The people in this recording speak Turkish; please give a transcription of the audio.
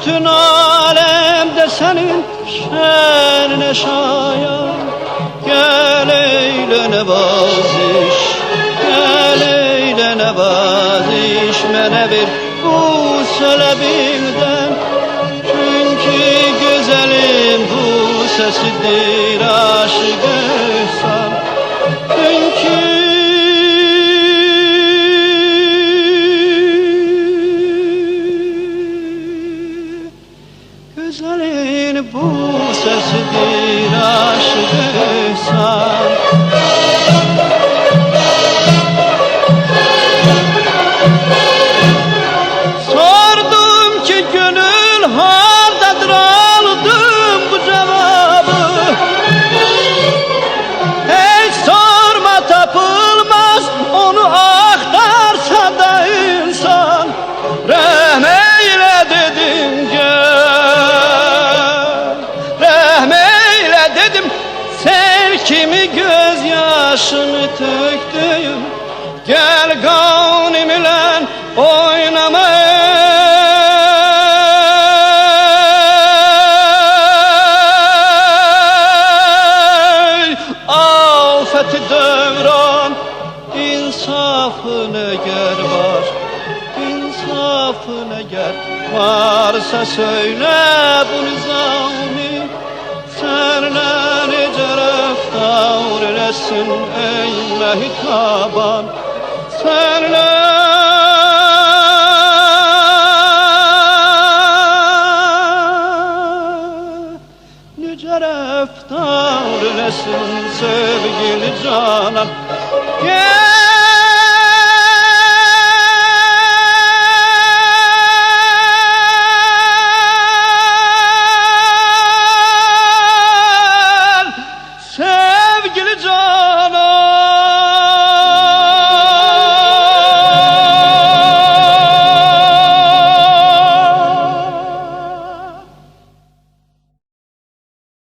Bütün alemde senin şenine şayan. Gel eyle nevaziş, gel eyle nevaziş, mene bir bu selebinden. Çünkü güzelim bu sesidir aşık ehsan. Çünkü güzelin bu sesidir aşık ehsan. Sordum ki gönül hardadır, aldım bu cevabı. Hiç sorma tapılmaz, onu aktarsa da insan. Rehm eyle dedim gel, rehm eyle dedim, sev kimi gözyaşını töktüğüm. Gel gavnimle oynama. Afeti devran, insafın eğer var, insafın eğer varsa söyle bu nizami. Senle nice reftar eylesin ey mehtaban. Senle nice reftar eylesin sevgili canan. Gel sevgili canan.